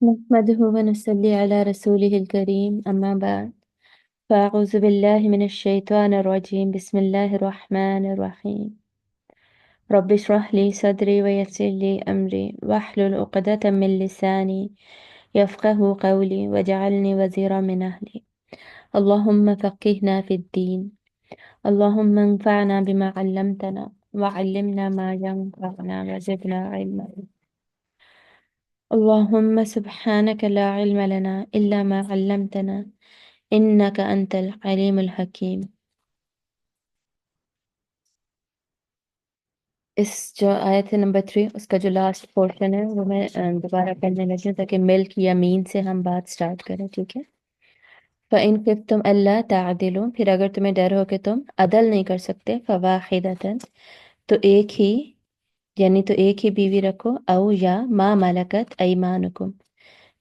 نحمده ونصلي على رسوله الكريم أما بعد فأعوذ بالله من الشيطان الرجيم بسم الله الرحمن الرحيم رب اشرح لي صدري ويسر لي أمري واحلل عقدة من لساني يفقه قولي واجعلني وزيرا من أهلي اللهم فقهنا في الدين اللهم انفعنا بما علمتنا وعلمنا ما ينفعنا وزدنا علما اللهم سبحانك لا علم لنا إلا ما علمتنا إنك أنت العليم الحکیم۔ اس جو آیت ہے نمبر 3 اس کا جو لاسٹ پورشن ہے وہ میں دوبارہ پڑھنے لگی ہوں تاکہ ملک یمین سے ہم بات سٹارٹ کریں، ٹھیک ہے۔ فَإِن خِفْتُمْ أَلَّا تَعْدِلُوا، پھر اگر تمہیں ڈر ہو کہ تم عدل نہیں کر سکتے، فَوَاحِدَةً، تو ایک ہی، یعنی تو ایک ہی بیوی رکھو، او یا ما ملکت ایمانکم،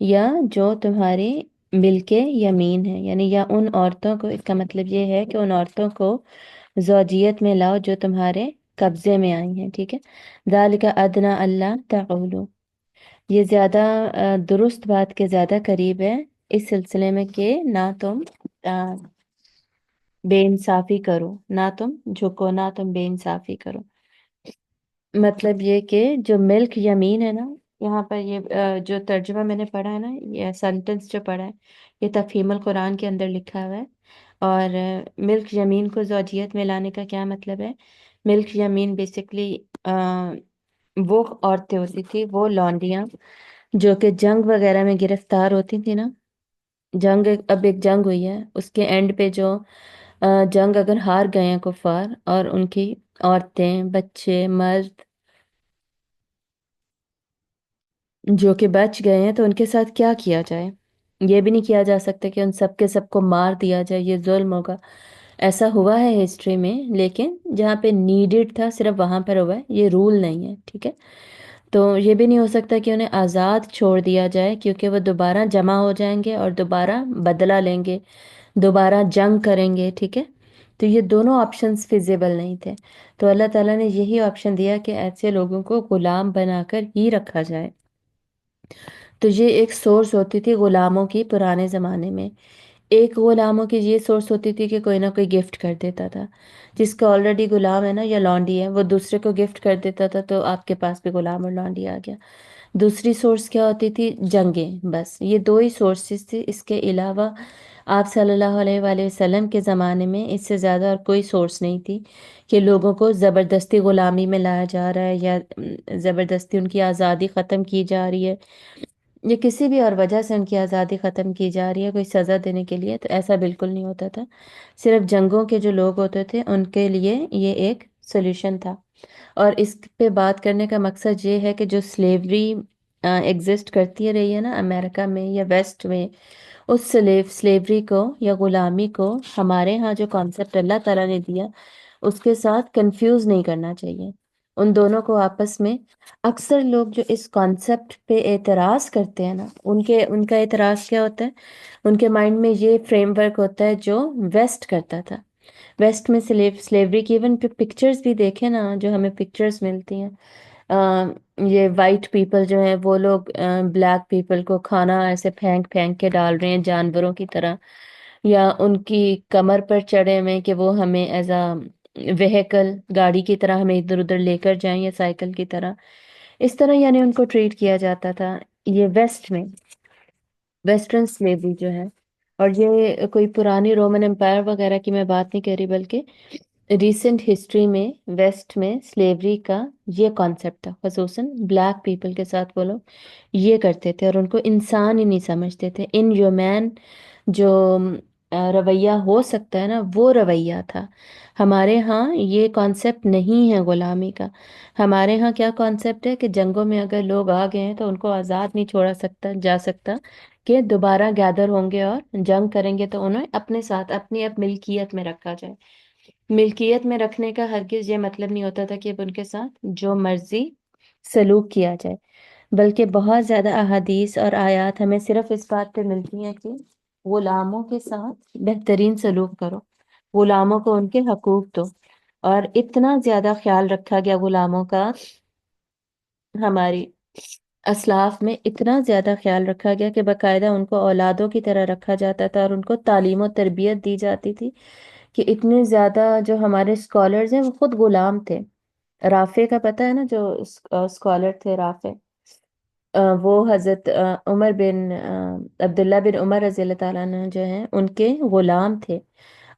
یا جو تمہاری ملک یمین ہے، یعنی یا ان عورتوں کو، اس کا مطلب یہ ہے کہ ان عورتوں کو زوجیت میں لاؤ جو تمہارے قبضے میں آئی ہیں، ٹھیک ہے۔ ذالک ادنا اللہ تعولو، یہ زیادہ درست بات کے زیادہ قریب ہے اس سلسلے میں کہ نہ تم بے انصافی کرو، نہ تم جھکو، نہ تم بے انصافی کرو۔ مطلب یہ کہ جو ملک یمین ہے نا، یہاں پر یہ جو ترجمہ میں نے پڑھا ہے نا، یہ سنٹنس جو پڑھا ہے یہ تفہیم القرآن کے اندر لکھا ہوا ہے۔ اور ملک یمین کو زوجیت میں لانے کا کیا مطلب ہے؟ ملک یمین بیسکلی وہ عورتیں ہوتی تھی، وہ لونڈیاں جو کہ جنگ وغیرہ میں گرفتار ہوتی تھی نا۔ جنگ اب ایک جنگ ہوئی ہے، اس کے اینڈ پہ جو جنگ اگر ہار گئے ہیں کفار اور ان کی عورتیں، بچے، مرد جو کہ بچ گئے ہیں تو ان کے ساتھ کیا کیا جائے؟ یہ بھی نہیں کیا جا سکتا کہ ان سب کے سب کو مار دیا جائے، یہ ظلم ہوگا۔ ایسا ہوا ہے ہسٹری میں، لیکن جہاں پہ نیڈڈ تھا صرف وہاں پر ہوا ہے، یہ رول نہیں ہے، ٹھیک ہے۔ تو یہ بھی نہیں ہو سکتا کہ انہیں آزاد چھوڑ دیا جائے، کیونکہ وہ دوبارہ جمع ہو جائیں گے اور دوبارہ بدلہ لیں گے، دوبارہ جنگ کریں گے، ٹھیک ہے۔ تو یہ دونوں آپشنز فیزیبل نہیں تھے، تو اللہ تعالیٰ نے یہی آپشن دیا کہ ایسے لوگوں کو غلام بنا کر ہی رکھا جائے۔ تو یہ ایک سورس ہوتی تھی غلاموں کی پرانے زمانے میں۔ ایک غلاموں کی یہ سورس ہوتی تھی کہ کوئی نہ کوئی گفٹ کر دیتا تھا، جس کا آلریڈی غلام ہے نا یا لانڈی ہے، وہ دوسرے کو گفٹ کر دیتا تھا تو آپ کے پاس بھی غلام اور لانڈی آ گیا۔ دوسری سورس کیا ہوتی تھی؟ جنگیں، بس یہ دو ہی سورسز تھی۔ اس کے علاوہ آپ صلی اللہ علیہ وآلہ وسلم کے زمانے میں اس سے زیادہ اور کوئی سورس نہیں تھی کہ لوگوں کو زبردستی غلامی میں لایا جا رہا ہے یا زبردستی ان کی آزادی ختم کی جا رہی ہے، یہ کسی بھی اور وجہ سے ان کی آزادی ختم کی جا رہی ہے کوئی سزا دینے کے لیے، تو ایسا بالکل نہیں ہوتا تھا۔ صرف جنگوں کے جو لوگ ہوتے تھے ان کے لیے یہ ایک سولوشن تھا۔ اور اس پہ بات کرنے کا مقصد یہ ہے کہ جو سلیوری ایگزسٹ کرتی رہی ہے نا امریکہ میں یا ویسٹ میں، اس سلیوری کو یا غلامی کو ہمارے ہاں جو کانسیپٹ اللہ تعالیٰ نے دیا اس کے ساتھ کنفیوز نہیں کرنا چاہیے۔ ان دونوں کو آپس میں، اکثر لوگ جو اس کانسیپٹ پہ اعتراض کرتے ہیں نا، ان کا اعتراض کیا ہوتا ہے؟ ان کے مائنڈ میں یہ فریم ورک ہوتا ہے جو ویسٹ کرتا تھا۔ ویسٹ میں سلیوری کی ایون پکچرز بھی دیکھیں نا، جو ہمیں پکچرز ملتی ہیں، یہ وائٹ پیپل جو ہیں وہ لوگ بلیک پیپل کو کھانا ایسے پھینک پھینک کے ڈال رہے ہیں جانوروں کی طرح، یا ان کی کمر پر چڑھے ہوئے کہ وہ ہمیں ایز اے وہیکل، گاڑی کی طرح ہمیں ادھر ادھر لے کر جائیں یا سائیکل کی طرح، اس طرح یعنی ان کو ٹریٹ کیا جاتا تھا۔ یہ ویسٹ میں ویسٹرن سلیوری جو ہے، اور یہ کوئی پرانی رومن امپائر وغیرہ کی میں بات نہیں کر رہی، بلکہ ریسنٹ ہسٹری میں ویسٹ میں سلیوری کا یہ کانسیپٹ تھا، خصوصاً بلیک پیپل کے ساتھ وہ لوگ یہ کرتے تھے اور ان کو انسان ہی نہیں سمجھتے تھے۔ ان ہیومین جو رویہ ہو سکتا ہے نا وہ رویہ تھا۔ ہمارے ہاں یہ کانسیپٹ نہیں ہے غلامی کا۔ ہمارے ہاں کیا کانسیپٹ ہے کہ جنگوں میں اگر لوگ آ گئے ہیں تو ان کو آزاد نہیں چھوڑا جا سکتا، کہ دوبارہ گیدر ہوں گے اور جنگ کریں گے تو انہیں اپنے ساتھ اپنی اب ملکیت میں رکھا جائے۔ ملکیت میں رکھنے کا ہرگز یہ مطلب نہیں ہوتا تھا کہ اب ان کے ساتھ جو مرضی سلوک کیا جائے، بلکہ بہت زیادہ احادیث اور آیات ہمیں صرف اس بات پہ ملتی ہیں کہ غلاموں کے ساتھ بہترین سلوک کرو، غلاموں کو ان کے حقوق دو۔ اور اتنا زیادہ خیال رکھا گیا غلاموں کا ہماری اسلاف میں اتنا زیادہ خیال رکھا گیا کہ باقاعدہ ان کو اولادوں کی طرح رکھا جاتا تھا، اور ان کو تعلیم و تربیت دی جاتی تھی کہ اتنے زیادہ جو ہمارے اسکالرز ہیں وہ خود غلام تھے۔ رافع کا پتہ ہے نا، جو اسکالر تھے رافع، وہ حضرت عمر بن عبداللہ بن عمر رضی اللہ تعالیٰ عنہ جو ہیں ان کے غلام تھے،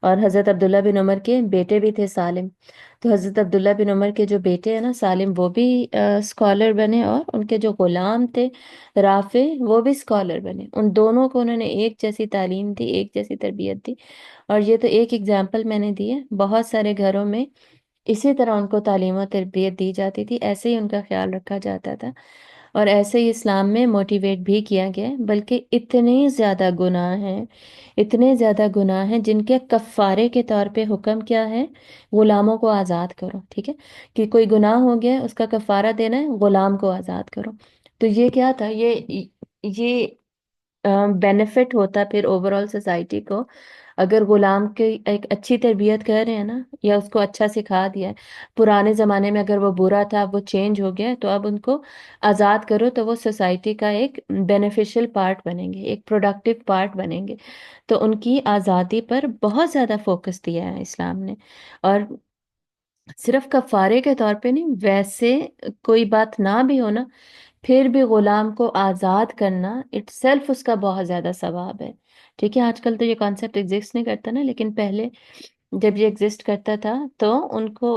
اور حضرت عبداللہ بن عمر کے بیٹے بھی تھے سالم۔ تو حضرت عبداللہ بن عمر کے جو بیٹے ہیں نا سالم، وہ بھی اسکالر بنے، اور ان کے جو غلام تھے رافع، وہ بھی اسکالر بنے۔ ان دونوں کو انہوں نے ایک جیسی تعلیم دی، ایک جیسی تربیت دی۔ اور یہ تو ایک ایگزامپل میں نے دی ہے، بہت سارے گھروں میں اسی طرح ان کو تعلیم و تربیت دی جاتی تھی، ایسے ہی ان کا خیال رکھا جاتا تھا، اور ایسے ہی اسلام میں موٹیویٹ بھی کیا گیا ہے۔ بلکہ اتنے زیادہ گناہ ہیں، اتنے زیادہ گناہ ہیں جن کے کفارے کے طور پہ حکم کیا ہے؟ غلاموں کو آزاد کرو، ٹھیک ہے؟ کہ کوئی گناہ ہو گیا ہے، اس کا کفارہ دینا ہے، غلام کو آزاد کرو۔ تو یہ کیا تھا؟ یہ بینیفٹ ہوتا پھر اوور آل سوسائٹی کو، اگر غلام کی ایک اچھی تربیت کر رہے ہیں نا، یا اس کو اچھا سکھا دیا ہے۔ پرانے زمانے میں اگر وہ برا تھا، اب وہ چینج ہو گیا ہے، تو اب ان کو آزاد کرو، تو وہ سوسائٹی کا ایک بینیفیشل پارٹ بنیں گے، ایک پروڈکٹیو پارٹ بنیں گے۔ تو ان کی آزادی پر بہت زیادہ فوکس دیا ہے اسلام نے۔ اور صرف کفارے کے طور پہ نہیں، ویسے کوئی بات نہ بھی ہو نا، پھر بھی غلام کو آزاد کرنا اٹ سیلف اس کا بہت زیادہ ثواب ہے، ٹھیک ہے؟ آج کل تو یہ کانسیپٹ ایگزسٹ نہیں کرتا نا، لیکن پہلے جب یہ ایگزسٹ کرتا تھا تو ان کو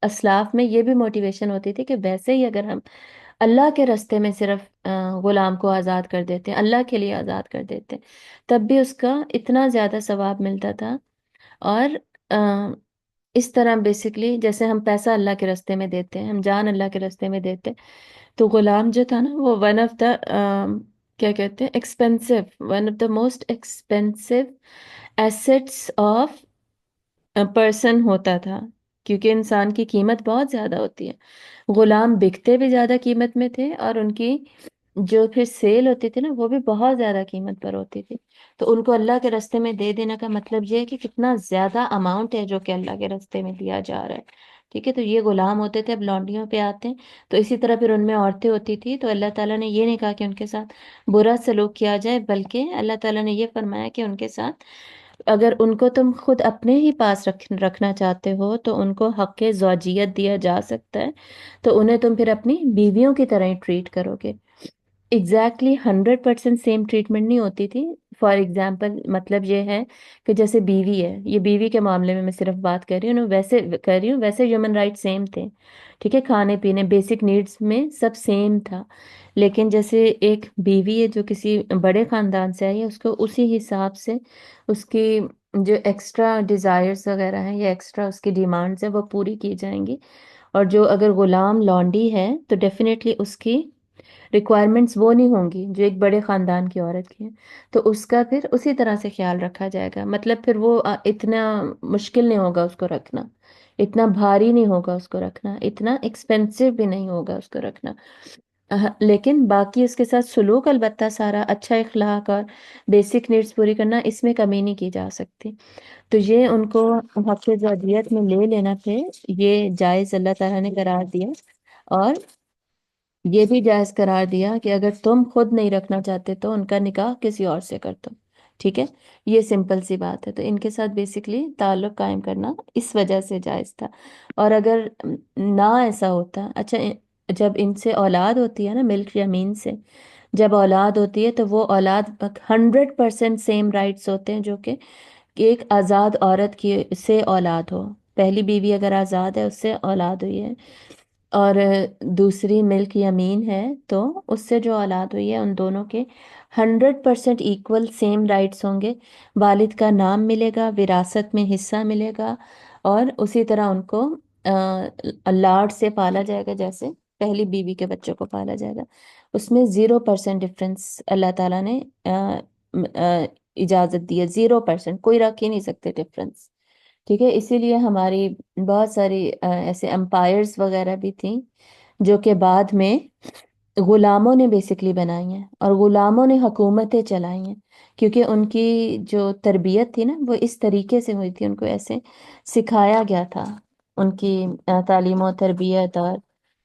اسلاف میں یہ بھی موٹیویشن ہوتی تھی کہ ویسے ہی اگر ہم اللہ کے راستے میں صرف غلام کو آزاد کر دیتے ہیں، اللہ کے لیے آزاد کر دیتے ہیں، تب بھی اس کا اتنا زیادہ ثواب ملتا تھا۔ اور آ، اس طرح بیسکلی جیسے ہم پیسہ اللہ کے راستے میں دیتے ہیں، ہم جان اللہ کے راستے میں دیتے ہیں، تو غلام جو تھا نا وہ ون آف دا کیا کہتے ہیں، expensive, one of the most expensive assets of person ہوتا تھا، کیونکہ انسان کی قیمت بہت زیادہ ہوتی ہے۔ غلام بکتے بھی زیادہ قیمت میں تھے، اور ان کی جو پھر سیل ہوتی تھی نا، وہ بھی بہت زیادہ قیمت پر ہوتی تھی۔ تو ان کو اللہ کے راستے میں دے دینے کا مطلب یہ ہے کہ کتنا زیادہ اماؤنٹ ہے جو کہ اللہ کے راستے میں دیا جا رہا ہے، ٹھیک ہے؟ تو یہ غلام ہوتے تھے، اب لونڈیوں پہ آتے ہیں۔ تو اسی طرح پھر ان میں عورتیں ہوتی تھی، تو اللہ تعالیٰ نے یہ نہیں کہا کہ ان کے ساتھ برا سلوک کیا جائے، بلکہ اللہ تعالیٰ نے یہ فرمایا کہ ان کے ساتھ اگر ان کو تم خود اپنے ہی پاس رکھنا چاہتے ہو تو ان کو حق زوجیت دیا جا سکتا ہے، تو انہیں تم پھر اپنی بیویوں کی طرح ہی ٹریٹ کرو گے۔ ایگزیکٹلی 100% سیم ٹریٹمنٹ نہیں ہوتی تھی۔ فار ایگزامپل مطلب یہ ہے کہ جیسے بیوی ہے، یہ بیوی کے معاملے میں صرف بات کر رہی ہوں، ویسے کر رہی ہوں، ویسے ہیومن رائٹ سیم تھے، ٹھیک ہے؟ کھانے پینے بیسک نیڈز میں سب سیم تھا، لیکن جیسے ایک بیوی ہے جو کسی بڑے خاندان سے آئی ہے، اس کو اسی حساب سے اس کی جو ایکسٹرا ڈیزائرز وغیرہ ہیں یا ایکسٹرا اس کی ڈیمانڈز ہیں وہ پوری کی جائیں گی۔ اور جو اگر غلام لونڈی ہے تو ڈیفینیٹلی اس کی ریکوائرمنٹس وہ نہیں ہوں گی جو ایک بڑے خاندان کی عورت کی ہیں، تو اس کا پھر اسی طرح سے خیال رکھا جائے گا۔ مطلب پھر وہ اتنا مشکل نہیں ہوگا اس کو رکھنا، اتنا بھاری نہیں ہوگا اس کو رکھنا، اتنا ایکسپینسو بھی نہیں ہوگا اس کو رکھنا۔ لیکن باقی اس کے ساتھ سلوک البتہ سارا اچھا اخلاق اور بیسک نیڈز پوری کرنا، اس میں کمی نہیں کی جا سکتی۔ تو یہ ان کو حق زوجیت میں لے لینا پھر یہ جائز اللہ تعالیٰ نے قرار دیا، اور یہ بھی جائز قرار دیا کہ اگر تم خود نہیں رکھنا چاہتے تو ان کا نکاح کسی اور سے کر دو، ٹھیک ہے؟ یہ سمپل سی بات ہے۔ تو ان کے ساتھ بیسکلی تعلق قائم کرنا اس وجہ سے جائز تھا۔ اور اگر نہ ایسا ہوتا، اچھا جب ان سے اولاد ہوتی ہے نا، ملک یمین سے جب اولاد ہوتی ہے تو وہ اولاد 100% سیم رائٹس ہوتے ہیں جو کہ ایک آزاد عورت کی سے اولاد ہو۔ پہلی بیوی اگر آزاد ہے، اس سے اولاد ہوئی ہے، اور دوسری ملک یمین ہے، تو اس سے جو اولاد ہوئی ہے ان دونوں کے 100% ایکول سیم رائٹس ہوں گے۔ والد کا نام ملے گا، وراثت میں حصہ ملے گا، اور اسی طرح ان کو لاڈ سے پالا جائے گا جیسے پہلی بیوی کے بچوں کو پالا جائے گا۔ اس میں 0% ڈفرینس اللہ تعالیٰ نے اجازت دی ہے، 0%، کوئی رکھ ہی نہیں سکتے ڈفرینس، ٹھیک ہے؟ اسی لیے ہماری بہت ساری ایسے امپائرز وغیرہ بھی تھیں جو کہ بعد میں غلاموں نے بیسکلی بنائی ہیں، اور غلاموں نے حکومتیں چلائی ہیں، کیونکہ ان کی جو تربیت تھی نا وہ اس طریقے سے ہوئی تھی، ان کو ایسے سکھایا گیا تھا، ان کی تعلیم و تربیت اور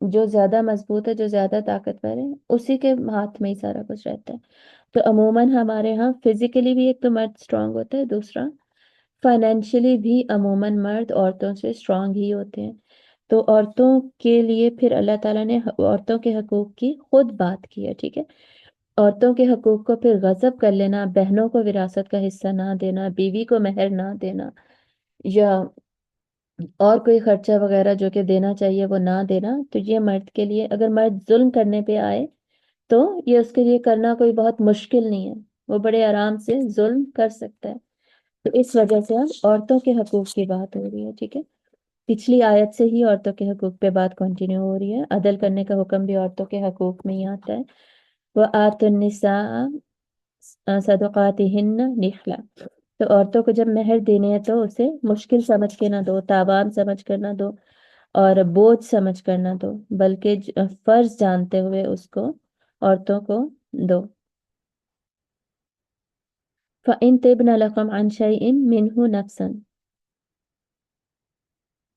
جو زیادہ مضبوط ہے، جو زیادہ طاقتور ہے، اسی کے ہاتھ میں ہی سارا کچھ رہتا ہے۔ تو عموماً ہمارے ہاں فزیکلی بھی ایک تو مرد اسٹرانگ ہوتا ہے، دوسرا فائنینشلی بھی عموماً مرد عورتوں سے اسٹرانگ ہی ہوتے ہیں۔ تو عورتوں کے لیے پھر اللہ تعالیٰ نے عورتوں کے حقوق کی خود بات کی ہے، ٹھیک ہے۔ عورتوں کے حقوق کو پھر غصب کر لینا، بہنوں کو وراثت کا حصہ نہ دینا، بیوی کو مہر نہ دینا، یا اور کوئی خرچہ وغیرہ جو کہ دینا چاہیے وہ نہ دینا، تو یہ مرد کے لیے، اگر مرد ظلم کرنے پہ آئے تو یہ اس کے لیے کرنا کوئی بہت مشکل نہیں ہے، وہ بڑے آرام سے ظلم کر سکتا ہے۔ تو اس وجہ سے اب عورتوں کے حقوق کی بات ہو رہی ہے، ٹھیک ہے۔ پچھلی آیت سے ہی عورتوں کے حقوق پہ بات کنٹینیو ہو رہی ہے، عدل کرنے کا حکم بھی عورتوں کے حقوق میں ہی آتا ہے۔ وہ آت النساء صدقاتہن نخلا، تو عورتوں کو جب مہر دینے ہیں تو اسے مشکل سمجھ کے نہ دو، تاوان سمجھ کر نہ دو، اور بوجھ سمجھ کر نہ دو، بلکہ فرض جانتے ہوئے اس کو عورتوں کو دو۔ فَإِن طِبْنَ لَكُمْ عَنْ شَيْءٍ مِّنْهُ نَفْسًا،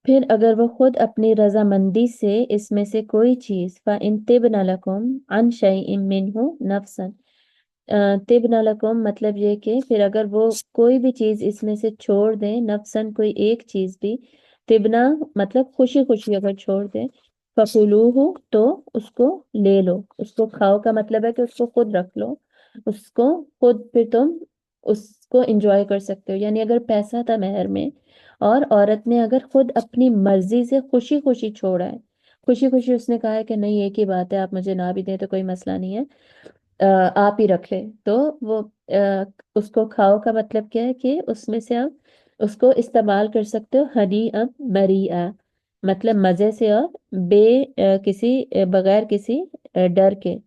پھر اگر وہ خود اپنی رضامندی سے اس میں سے کوئی چیز، فَإِن طِبْنَ لَكُمْ عَنْ شَيْءٍ مِّنْهُ نَفْسًا، طِبْنَ لَكُمْ مطلب یہ کہ پھر اگر وہ کوئی بھی چیز اس میں سے چھوڑ دیں، نفسن کوئی ایک چیز بھی، طبنا مطلب خوشی خوشی اگر چھوڑ دیں، فَكُلُوهُ تو اس کو لے لو، اس کو کھاؤ کا مطلب ہے کہ اس کو خود رکھ لو، اس کو خود پھر تم اس کو انجوائے کر سکتے ہو۔ یعنی اگر پیسہ تھا مہر میں اور عورت نے اگر خود اپنی مرضی سے خوشی خوشی چھوڑا ہے، خوشی خوشی اس نے کہا ہے کہ نہیں ایک ہی بات ہے، آپ مجھے نہ بھی دیں تو کوئی مسئلہ نہیں ہے، آپ ہی رکھ لیں، تو وہ اس کو کھاؤ کا مطلب کیا ہے کہ اس میں سے آپ اس کو استعمال کر سکتے ہو ہنی اب مریآ، مطلب مزے سے اور بے کسی بغیر کسی ڈر کے،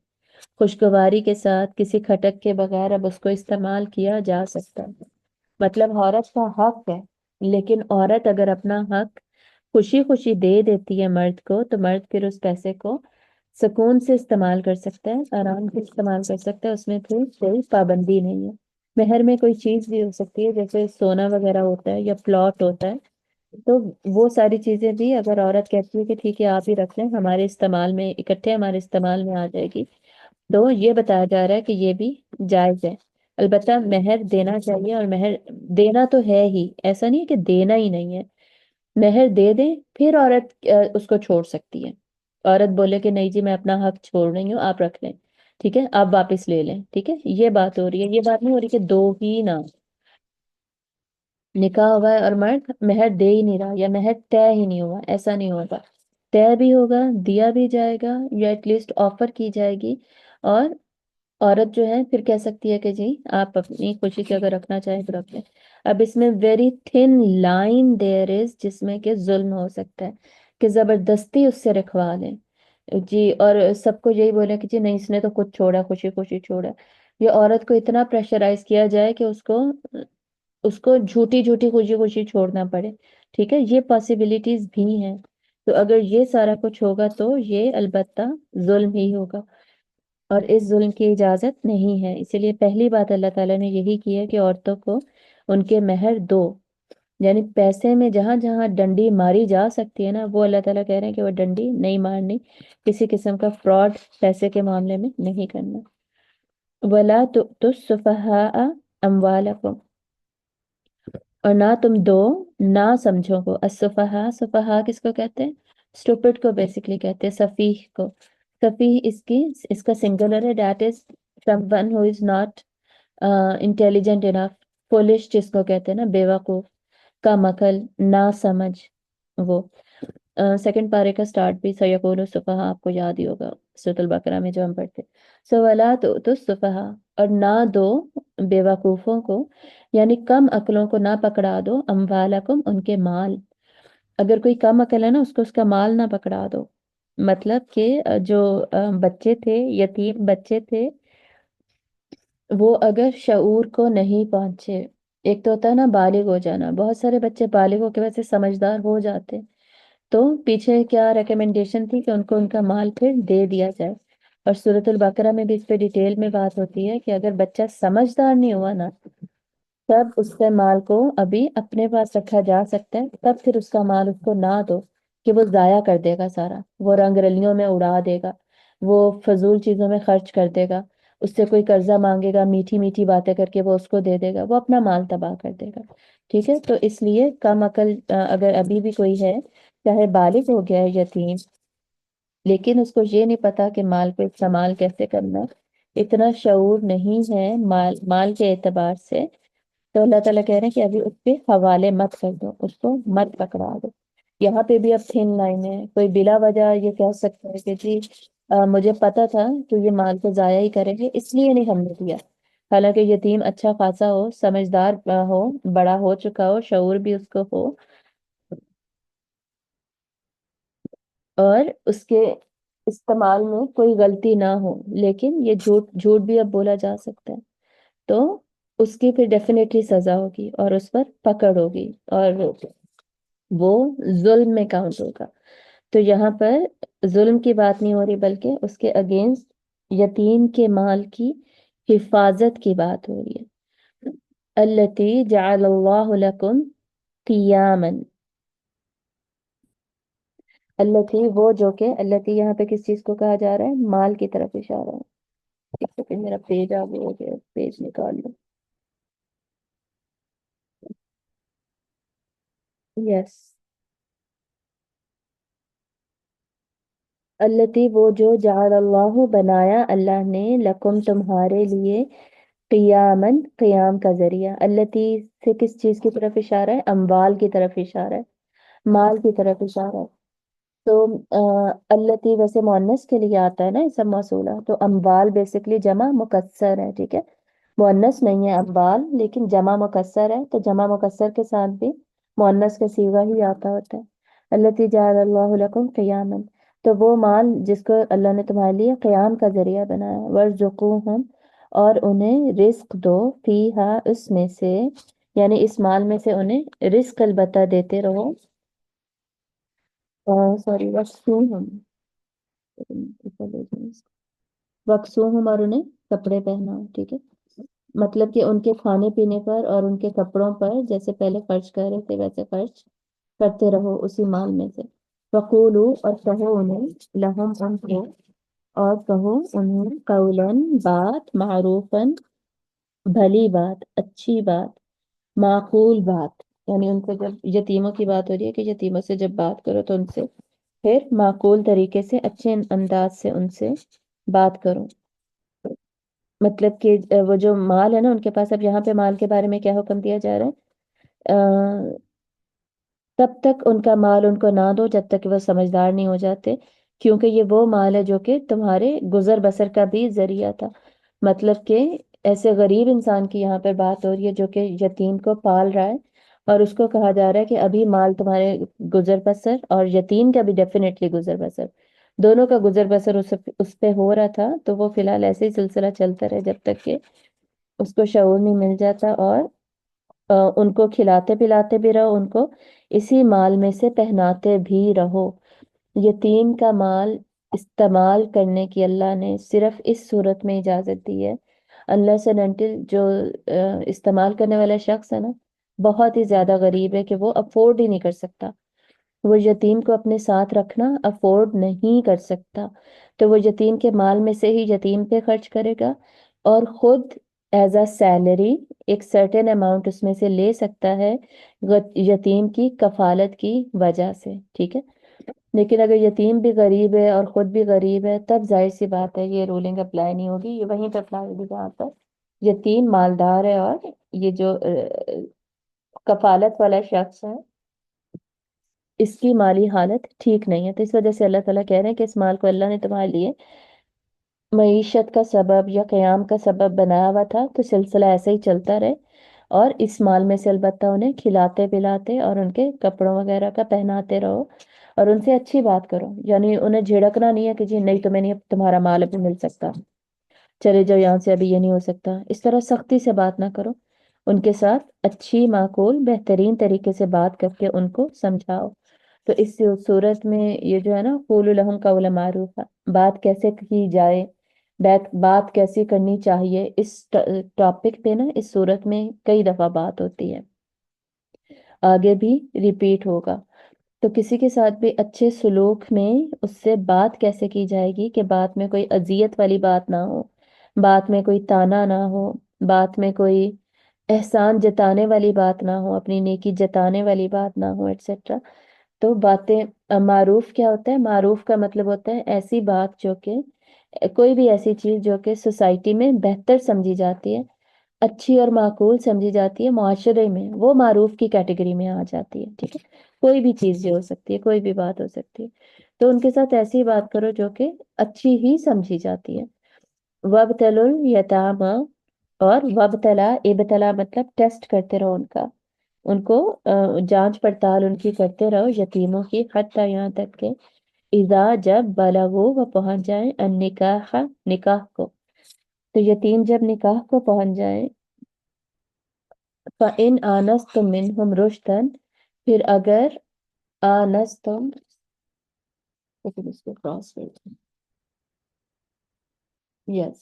خوشگواری کے ساتھ، کسی کھٹک کے بغیر اب اس کو استعمال کیا جا سکتا ہے۔ مطلب عورت کا حق ہے، لیکن عورت اگر اپنا حق خوشی خوشی دے دیتی ہے مرد کو، تو مرد پھر اس پیسے کو سکون سے استعمال کر سکتا ہے، آرام سے استعمال کر سکتا ہے، اس میں پھر کوئی پابندی نہیں ہے۔ مہر میں کوئی چیز بھی ہو سکتی ہے، جیسے سونا وغیرہ ہوتا ہے یا پلاٹ ہوتا ہے، تو وہ ساری چیزیں بھی اگر عورت کہتی ہے کہ ٹھیک ہے آپ ہی رکھ لیں، ہمارے استعمال میں اکٹھے ہمارے استعمال میں آ جائے گی، تو یہ بتایا جا رہا ہے کہ یہ بھی جائز ہے۔ البتہ مہر دینا چاہیے، اور مہر دینا تو ہے ہی، ایسا نہیں ہے کہ دینا ہی نہیں ہے، مہر دے دیں پھر عورت اس کو چھوڑ سکتی ہے۔ عورت بولے کہ نہیں جی میں اپنا حق چھوڑ رہی ہوں، آپ رکھ لیں، ٹھیک ہے آپ واپس لے لیں، ٹھیک ہے، یہ بات ہو رہی ہے، یہ بات نہیں ہو رہی کہ دو ہی نہ، نکاح ہوا ہے اور مرد مہر دے ہی نہیں رہا یا مہر طے ہی نہیں ہوا، ایسا نہیں ہوگا، طے بھی ہوگا، دیا بھی جائے گا، یا ایٹ لیسٹ آفر کی جائے گی، اور عورت جو ہے پھر کہہ سکتی ہے کہ جی آپ اپنی خوشی سے اگر رکھنا چاہیں تو رکھ لیں۔ اب اس میں ویری تھن لائن دیر از، جس میں کہ ظلم ہو سکتا ہے کہ زبردستی اس سے رکھوا لیں جی، اور سب کو یہی بولے کہ جی نہیں اس نے تو خود چھوڑا، خوشی خوشی چھوڑا، یا عورت کو اتنا پریشرائز کیا جائے کہ اس کو جھوٹی جھوٹی خوشی خوشی چھوڑنا پڑے، ٹھیک ہے، یہ پاسبلٹیز بھی ہیں۔ تو اگر یہ سارا کچھ ہوگا تو یہ البتہ ظلم ہی ہوگا، اور اس ظلم کی اجازت نہیں ہے۔ اسی لیے پہلی بات اللہ تعالیٰ نے یہی کی ہے کہ عورتوں کو ان کے مہر دو، یعنی پیسے میں جہاں جہاں ڈنڈی ماری جا سکتی ہے نا، وہ اللہ تعالیٰ کہہ رہے ہیں کہ وہ ڈنڈی نہیں مارنی، کسی قسم کا فراڈ پیسے کے معاملے میں نہیں کرنا۔ وَلَا تُؤْتُوا السُّفَهَاءَ أَمْوَالَكُمْ، اور نہ تم دو نہ سمجھو کو، السفہاء، سفہاء کس کو کہتے ہیں؟ اسٹوپڈ کو بیسکلی کہتے ہیں، سفیہ کو۔ سفیہ اس کا سنگولر ہے، that is some one who is not intelligent enough, foolish جس کو کہتے ہیں نا، بے وقوف، کا مکل، نہ سمجھ، وہ سیکنڈ پارے کا سٹارٹ بھی سیقول السفہاء آپ کو یاد ہی ہوگا سورۃ البقرہ میں جو ہم پڑھتے، سو ولا تؤتوا السفہاء، اور نہ دو بے وقوفوں کو، یعنی کم عقلوں کو نہ پکڑا دو، اموالکم ان کے مال، اگر کوئی کم عقل ہے نا اس کو اس کا مال نہ پکڑا دو، مطلب کہ جو بچے تھے، یتیم بچے تھے، وہ اگر شعور کو نہیں پہنچے، ایک تو ہوتا ہے نا بالغ ہو جانا، بہت سارے بچے بالغ ہو کے ویسے سمجھدار ہو جاتے، تو پیچھے کیا ریکمنڈیشن تھی کہ ان کو ان کا مال پھر دے دیا جائے، اور سورۃ البقرہ میں بھی اس پہ ڈیٹیل میں بات ہوتی ہے کہ اگر بچہ سمجھدار نہیں ہوا نا، تب اس کے مال کو ابھی اپنے پاس رکھا جا سکتا ہے، تب پھر اس کا مال اس کو نہ دو، کہ وہ ضائع کر دے گا سارا، وہ رنگ رلیوں میں اڑا دے گا، وہ فضول چیزوں میں خرچ کر دے گا، اس سے کوئی قرضہ مانگے گا، میٹھی میٹھی باتیں کر کے وہ اس کو دے دے گا، وہ اپنا مال تباہ کر دے گا۔ ٹھیک ہے، تو اس لیے کم عقل اگر ابھی بھی کوئی ہے، چاہے بالغ ہو گیا ہے یتیم، لیکن اس کو یہ نہیں پتا کہ مال کو استعمال کیسے کرنا، اتنا شعور نہیں ہے مال کے اعتبار سے، تو اللہ تعالیٰ کہہ رہے ہیں کہ ابھی اس پہ حوالے مت کر دو، اس کو مت پکڑا دو۔ یہاں پہ بھی اب تھن لائن ہے، کوئی بلا وجہ یہ کہہ سکتا ہے کہ جی مجھے پتا تھا کہ یہ مال کو ضائع ہی کریں گے اس لیے نہیں ہم نے دیا، حالانکہ یتیم اچھا خاصا ہو، سمجھدار ہو، بڑا ہو چکا ہو، شعور بھی اس کو ہو، اور اس کے استعمال میں کوئی غلطی نہ ہو، لیکن یہ جھوٹ جھوٹ بھی اب بولا جا سکتا ہے، تو اس کی پھر ڈیفینیٹلی سزا ہوگی اور اس پر پکڑ ہوگی، اور وہ ظلم میں کاؤنٹ ہوگا۔ تو یہاں پر ظلم کی بات نہیں ہو رہی، بلکہ اس کے اگینسٹ یتیم کے مال کی حفاظت کی بات ہو رہی ہے۔ التی جعل اللہ لکم قیاما، التی وہ جو کہ، التی یہاں پہ کس چیز کو کہا جا رہا ہے؟ مال کی طرف اشارہ ہے۔ ایک سیکنڈ، میرا پیج آگے ہو گیا، پیج نکال لو۔ یس، التی وہ جو، جعل اللہ بنایا اللہ نے، لکم تمہارے لیے، قیامن قیام کا ذریعہ، التی سے کس چیز کی طرف اشارہ ہے؟ اموال کی طرف اشارہ ہے، مال کی طرف اشارہ ہے۔ تو التی ویسے مؤنث کے لیے آتا ہے نا اسم موصولہ، تو اموال بیسکلی جمع مکسر ہے، ٹھیک ہے، مؤنث نہیں ہے اموال، لیکن جمع مکسر ہے، تو جمع مکسر کے ساتھ بھی مؤنث کا صیغہ ہی آتا ہوتا ہے۔ التی جعل اللہ لکم قیاما، تو وہ مال جس کو اللہ نے تمہارے لیے قیام کا ذریعہ بنایا، وارزقوہم، اور انہیں رزق دو، فیہا اس میں سے، یعنی اس مال میں سے انہیں رزق البتہ دیتے رہو، سوری وقسوہم، وقسوہم، اور انہیں کپڑے پہناؤ، ٹھیک ہے، مطلب کہ ان کے کھانے پینے پر اور ان کے کپڑوں پر جیسے پہلے خرچ کر رہے تھے ویسے خرچ کرتے رہو اسی مال میں سے۔ وقولو، اور کہو انہیں، لہم ان کو، اور کہو انہیں، قولن بات، معروفن بھلی بات، اچھی بات، معقول بات، یعنی ان سے جب یتیموں کی بات ہو رہی ہے کہ یتیموں سے جب بات کرو تو ان سے پھر معقول طریقے سے، اچھے انداز سے ان سے بات کرو۔ مطلب کہ وہ جو مال ہے نا ان کے پاس، اب یہاں پہ مال کے بارے میں کیا حکم دیا جا رہا ہے؟ تب تک ان کا مال ان کو نہ دو جب تک کہ وہ سمجھدار نہیں ہو جاتے، کیونکہ یہ وہ مال ہے جو کہ تمہارے گزر بسر کا بھی ذریعہ تھا۔ مطلب کہ ایسے غریب انسان کی یہاں پر بات ہو رہی ہے جو کہ یتیم کو پال رہا ہے، اور اس کو کہا جا رہا ہے کہ ابھی مال تمہارے گزر بسر اور یتیم کا بھی ڈیفینیٹلی گزر بسر، دونوں کا گزر بسر اس پہ ہو رہا تھا، تو وہ فی الحال ایسے ہی سلسلہ چلتا رہے جب تک کہ اس کو شعور نہیں مل جاتا، اور ان کو کھلاتے پلاتے بھی رہو، ان کو اسی مال میں سے پہناتے بھی رہو۔ یتیم کا مال استعمال کرنے کی اللہ نے صرف اس صورت میں اجازت دی ہے، اللہ سے ننٹل جو استعمال کرنے والا شخص ہے نا بہت ہی زیادہ غریب ہے کہ وہ افورڈ ہی نہیں کر سکتا، وہ یتیم کو اپنے ساتھ رکھنا افورڈ نہیں کر سکتا، تو وہ یتیم کے مال میں سے ہی یتیم پہ خرچ کرے گا، اور خود ایز اے سیلری ایک سرٹن اماؤنٹ اس میں سے لے سکتا ہے یتیم کی کفالت کی وجہ سے، ٹھیک ہے۔ لیکن اگر یتیم بھی غریب ہے اور خود بھی غریب ہے، تب ظاہر سی بات ہے یہ رولنگ اپلائی نہیں ہوگی، یہ وہیں پہ اپلائی ہوگی جہاں پر یتیم مالدار ہے، اور یہ جو کفالت والا شخص ہے اس کی مالی حالت ٹھیک نہیں ہے، تو اس وجہ سے اللہ تعالیٰ کہہ رہے ہیں کہ اس مال کو اللہ نے تمہارے لیے معیشت کا سبب یا قیام کا سبب بنایا ہوا تھا، تو سلسلہ ایسے ہی چلتا رہے، اور اس مال میں سے البتہ انہیں کھلاتے پلاتے اور ان کے کپڑوں وغیرہ کا پہناتے رہو، اور ان سے اچھی بات کرو، یعنی انہیں جھڑکنا نہیں ہے کہ جی نہیں تمہیں نہیں تمہارا مال ابھی مل سکتا، چلے جاؤ یہاں سے، ابھی یہ نہیں ہو سکتا، اس طرح سختی سے بات نہ کرو، ان کے ساتھ اچھی معقول بہترین طریقے سے بات کر کے ان کو سمجھاؤ۔ تو اس صورت میں یہ جو ہے نا قول لہم قولا معروفا، بات کیسے کی جائے، بات کیسی کرنی چاہیے، اس ٹاپک پہ نا اس صورت میں کئی دفعہ بات ہوتی ہے، آگے بھی ریپیٹ ہوگا۔ تو کسی کے ساتھ بھی اچھے سلوک میں اس سے بات کیسے کی جائے گی کہ بات میں کوئی اذیت والی بات نہ ہو، بات میں کوئی تانا نہ ہو، بات میں کوئی احسان جتانے والی بات نہ ہو، اپنی نیکی جتانے والی بات نہ ہو ایٹسیٹرا۔ تو باتیں معروف کیا ہوتا ہے؟ معروف کا مطلب ہوتا ہے ایسی بات جو کہ کوئی بھی ایسی چیز جو کہ سوسائٹی میں بہتر سمجھی جاتی ہے، اچھی اور معقول سمجھی جاتی ہے معاشرے میں، وہ معروف کی کیٹیگری میں آ جاتی ہے، ٹھیک ہے؟ کوئی بھی چیز جو ہو سکتی ہے، کوئی بھی بات ہو سکتی ہے، تو ان کے ساتھ ایسی بات کرو جو کہ اچھی ہی سمجھی جاتی ہے۔ وَابْتَلُوا الْيَتَامَى، اور وَابْتَلَا، ابتلا مطلب ٹیسٹ کرتے رہو ان کا، ان کو جانچ پڑتال ان کی کرتے رہو یتیموں کی، حتیٰ یہاں تک کہ اذا جب بلغوا وہ پہنچ جائیں النکاح نکاح کو، تو یتیم جب نکاح کو پہنچ جائیں، فَإِنْ آنَسْتُم مِّنْهُمْ رُشْدًا، پھر اگر آنستم، لیکن اس کو کراس کرتے ہیں، یس،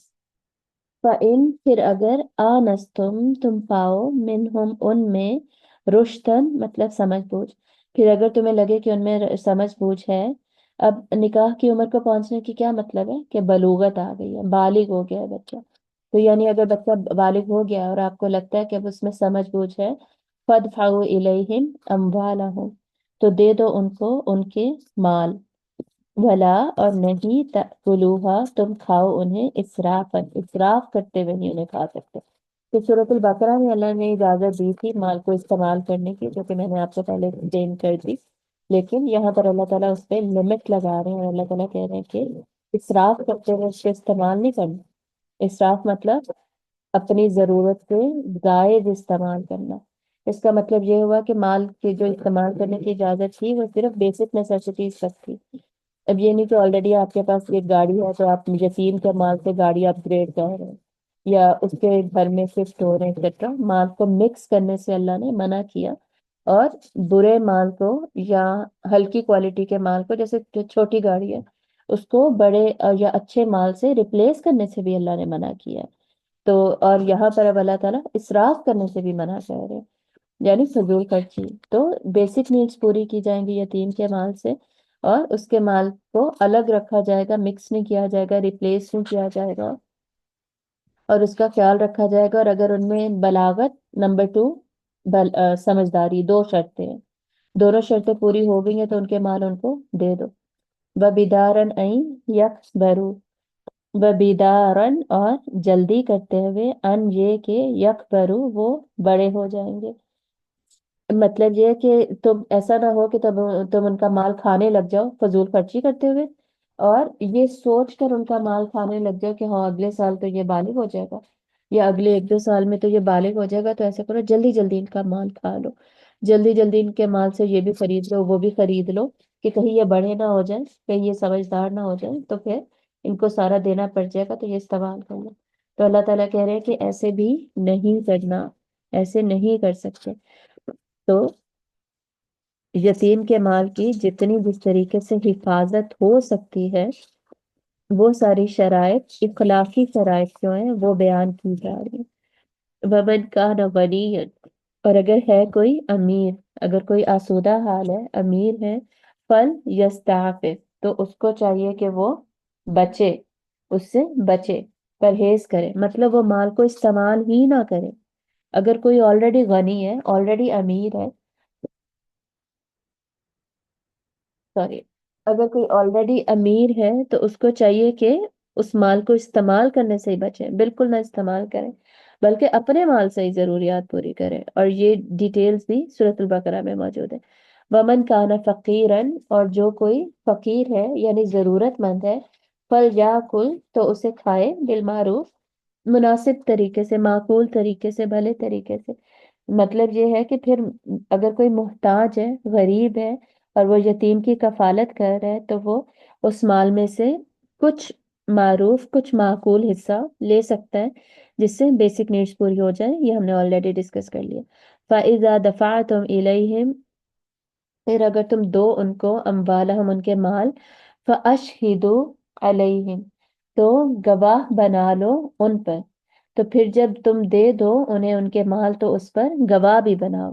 فَإِن، پھر اگر آنستم تم پاؤ منہم ان میں رشدن مطلب سمجھ بوجھ، پھر اگر تمہیں لگے کہ ان میں سمجھ بوجھ ہے، اب نکاح کی عمر کو پہنچنے کی کیا مطلب ہے کہ بلوغت آ گئی ہے، بالغ ہو گیا ہے بچہ، تو یعنی اگر بچہ بالغ ہو گیا اور آپ کو لگتا ہے کہ اب اس میں سمجھ بوجھ ہے، فَادْفَعُوا إِلَيْهِمْ أَمْوَالَهُمْ، تو دے دو ان کو ان کے مال، ولا، اور نہیں تأکلوها تم کھاؤ انہیں اسرافا، اسراف کرتے ہوئے نہیں انہیں کھا سکتے۔ تو سورۃ البقرہ میں اللہ نے اجازت دی تھی مال کو استعمال کرنے کی، جو کہ میں نے آپ کو پہلے ایکسپلین کر دی، لیکن یہاں پر اللہ تعالیٰ اس پہ لمٹ لگا رہے ہیں، اور اللہ تعالیٰ کہہ رہے ہیں کہ اسراف کرتے ہوئے اس کو استعمال نہیں کرنا۔ اسراف مطلب اپنی ضرورت سے زائد استعمال کرنا۔ اس کا مطلب یہ ہوا کہ مال کے جو استعمال کرنے کی اجازت تھی وہ صرف بیسک نیسیسٹیز تک تھی۔ اب یہ نہیں کہ آلریڈی آپ کے پاس ایک گاڑی ہے تو آپ یتیم کے مال سے گاڑی اپ گریڈ کر رہے ہیں یا اس کے گھر میں شفٹ ہو رہے ہیں ایٹسٹرا، مال کو مکس کرنے سے اللہ نے منع کیا، اور برے مال کو یا ہلکی کوالٹی کے مال کو، جیسے چھوٹی گاڑی ہے، اس کو بڑے یا اچھے مال سے ریپلیس کرنے سے بھی اللہ نے منع کیا ہے۔ تو اور یہاں پر اب اللہ تعالیٰ اسراف کرنے سے بھی منع کر رہے ہیں، یعنی فضول خرچی۔ تو بیسک نیڈس پوری کی جائیں گی یتیم کے مال سے، اور اس کے مال کو الگ رکھا جائے گا، مکس نہیں کیا جائے گا، ریپلیس نہیں کیا جائے گا، اور اس کا خیال رکھا جائے گا۔ اور اگر ان میں بلاغت، نمبر 2 سمجھداری، دو شرطیں ہیں، دونوں شرطیں پوری ہو گئی ہیں تو ان کے مال ان کو دے دو۔ وَبِدَارًا أَن يَكْبَرُوا، وَبِدَارًا، اور جلدی کرتے ہوئے، ان یہ کہ یکبروا وہ بڑے ہو جائیں گے۔ مطلب یہ ہے کہ تم ایسا نہ ہو کہ تم ان کا مال کھانے لگ جاؤ فضول خرچی کرتے ہوئے، اور یہ سوچ کر ان کا مال کھانے لگ جاؤ کہ ہاں اگلے سال تو یہ بالغ ہو جائے گا، یا اگلے 1-2 سال میں تو یہ بالغ ہو جائے گا، تو ایسا کرو جلدی جلدی ان کا مال کھا لو، جلدی جلدی ان کے مال سے یہ بھی خرید لو وہ بھی خرید لو، کہ کہیں یہ بڑے نہ ہو جائیں، کہیں یہ سمجھدار نہ ہو جائیں، تو پھر ان کو سارا دینا پڑ جائے گا، تو یہ استعمال کر لو۔ تو اللہ تعالیٰ کہہ رہے ہیں کہ ایسے بھی نہیں کرنا، ایسے نہیں کر سکتے۔ تو یتیم کے مال کی جتنی جس طریقے سے حفاظت ہو سکتی ہے، وہ ساری شرائط، اخلاقی شرائط جو ہیں وہ بیان کی جا رہی ہیں۔ وَمَنْ كَانَ غَنِيًّا، اور اگر ہے کوئی امیر، اگر کوئی آسودہ حال ہے، امیر ہے، فَلْيَسْتَعْفِفْ، تو اس کو چاہیے کہ وہ بچے، اس سے بچے، پرہیز کرے، مطلب وہ مال کو استعمال ہی نہ کرے۔ اگر کوئی آلریڈی غنی ہے، آلریڈی امیر ہے، سوری، اگر کوئی آلریڈی امیر ہے تو اس کو چاہیے کہ اس مال کو استعمال کرنے سے ہی بچے، بالکل نہ استعمال کریں، بلکہ اپنے مال سے ہی ضروریات پوری کریں، اور یہ ڈیٹیلز بھی سورۃ البقرہ میں موجود ہے۔ ومن کان فقیرن، اور جو کوئی فقیر ہے یعنی ضرورت مند ہے، فلیاکل، تو اسے کھائے، بالمعروف، مناسب طریقے سے، معقول طریقے سے، بھلے طریقے سے۔ مطلب یہ ہے کہ پھر اگر کوئی محتاج ہے، غریب ہے، اور وہ یتیم کی کفالت کر رہا ہے، تو وہ اس مال میں سے کچھ معروف، کچھ معقول حصہ لے سکتا ہے، جس سے بیسک نیڈس پوری ہو جائے، یہ ہم نے آلریڈی ڈسکس کر لیا۔ فَإِذَا دَفَعْتُمْ إِلَيْهِمْ، پھر اگر تم دو ان کو، اموالہم، ان کے مال، فَأَشْهِدُوا عَلَيْهِمْ، تو گواہ بنا لو ان پر، تو پھر جب تم دے دو انہیں ان کے مال تو اس پر گواہ بھی بناؤ،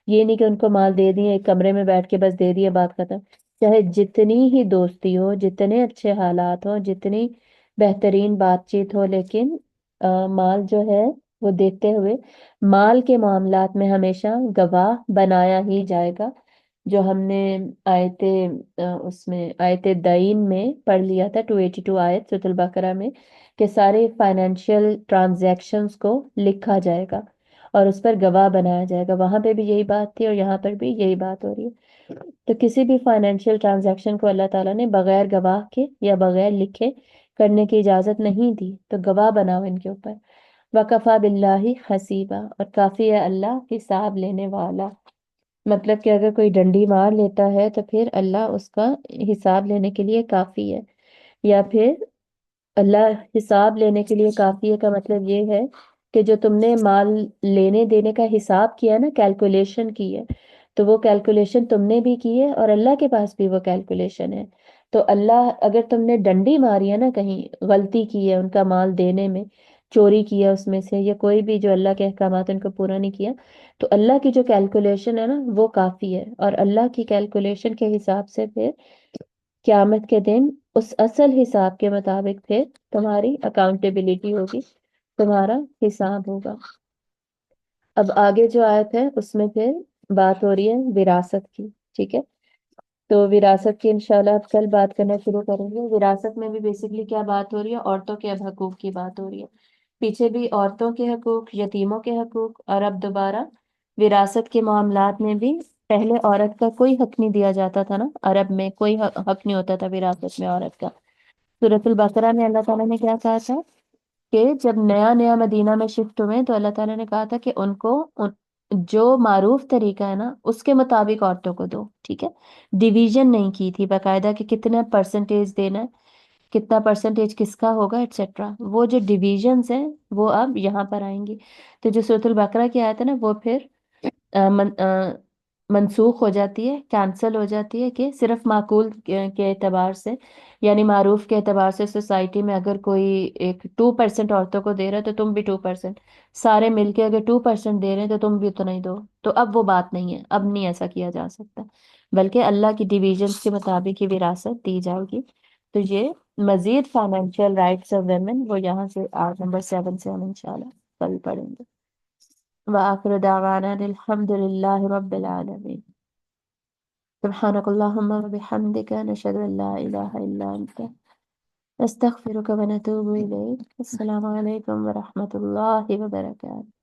یہ نہیں کہ ان کو مال دے دیے ایک کمرے میں بیٹھ کے بس دے دیے بات ختم. چاہے جتنی ہی دوستی ہو، جتنے اچھے حالات ہو، جتنی بہترین بات چیت ہو، لیکن مال جو ہے وہ دیتے ہوئے مال کے معاملات میں ہمیشہ گواہ بنایا ہی جائے گا. جو ہم نے آیت اس میں آیت دین میں پڑھ لیا تھا، 282 آیت سورۃ البقرہ میں، کہ سارے فائنینشیل ٹرانزیکشنز کو لکھا جائے گا اور اس پر گواہ بنایا جائے گا. وہاں پہ بھی یہی بات تھی اور یہاں پر بھی یہی بات ہو رہی ہے. تو کسی بھی فائنینشیل ٹرانزیکشن کو اللہ تعالیٰ نے بغیر گواہ کے یا بغیر لکھے کرنے کی اجازت نہیں دی. تو گواہ بناؤ ان کے اوپر. وَكَفَى بِاللَّهِ حسیبا، اور کافی ہے اللہ حساب لینے والا. مطلب کہ اگر کوئی ڈنڈی مار لیتا ہے تو پھر اللہ اس کا حساب لینے کے لیے کافی ہے. یا پھر اللہ حساب لینے کے لیے کافی ہے کا مطلب یہ ہے کہ جو تم نے مال لینے دینے کا حساب کیا نا، کیلکولیشن کی ہے، تو وہ کیلکولیشن تم نے بھی کی ہے اور اللہ کے پاس بھی وہ کیلکولیشن ہے. تو اللہ، اگر تم نے ڈنڈی ماری ہے نا، کہیں غلطی کی ہے ان کا مال دینے میں، چوری کیا اس میں سے، یا کوئی بھی جو اللہ کے احکامات ان کو پورا نہیں کیا، تو اللہ کی جو کیلکولیشن ہے نا وہ کافی ہے. اور اللہ کی کیلکولیشن کے حساب سے پھر قیامت کے دن اس اصل حساب کے مطابق پھر تمہاری اکاؤنٹیبلٹی ہوگی، تمہارا حساب ہوگا. اب آگے جو آیت ہے اس میں پھر بات ہو رہی ہے وراثت کی. ٹھیک ہے، تو وراثت کی انشاءاللہ اب کل بات کرنا شروع کریں گے. وراثت میں بھی بیسکلی کیا بات ہو رہی ہے؟ عورتوں کے اب حقوق کی بات ہو رہی ہے. پیچھے بھی عورتوں کے حقوق، یتیموں کے حقوق، اور اب دوبارہ وراثت کے معاملات میں بھی. پہلے عورت کا کوئی حق نہیں دیا جاتا تھا نا، عرب میں کوئی حق نہیں ہوتا تھا وراثت میں عورت کا. سورۃ البقرہ میں اللہ تعالیٰ نے کیا کہا تھا کہ جب نیا نیا مدینہ میں شفٹ ہوئے تو اللہ تعالیٰ نے کہا تھا کہ ان کو جو معروف طریقہ ہے نا اس کے مطابق عورتوں کو دو. ٹھیک ہے، ڈیویژن نہیں کی تھی باقاعدہ کہ کتنا پرسنٹیج دینا ہے، کتنا پرسنٹیج کس کا ہوگا ایٹسٹرا. وہ جو ڈیویژنز ہیں وہ اب یہاں پر آئیں گی. تو جو سورۃ البقرہ کی آیت ہے نا وہ پھر منسوخ ہو جاتی ہے، کینسل ہو جاتی ہے، کہ صرف معقول کے اعتبار سے، یعنی معروف کے اعتبار سے سوسائٹی میں اگر کوئی ایک 2% عورتوں کو دے رہا ہے تو تم بھی 2%، سارے مل کے اگر 2% دے رہے ہیں تو تم بھی اتنا ہی دو. تو اب وہ بات نہیں ہے، اب نہیں ایسا کیا جا سکتا، بلکہ اللہ کی ڈیویژنز کے مطابق ہی وراثت دی جائے گی. تو یہ مزید فائنینشیل رائٹس آف ویمن وہ یہاں سے آیت نمبر 7 سے ہم انشاءاللہ کل پڑھیں گے. وآخر دعوانا الحمد للہ رب العالمین. سبحانك اللهم وبحمدك نشهد أن لا إله إلا أنت نستغفرك ونتوب إليك. السلام عليكم ورحمة الله وبركاته.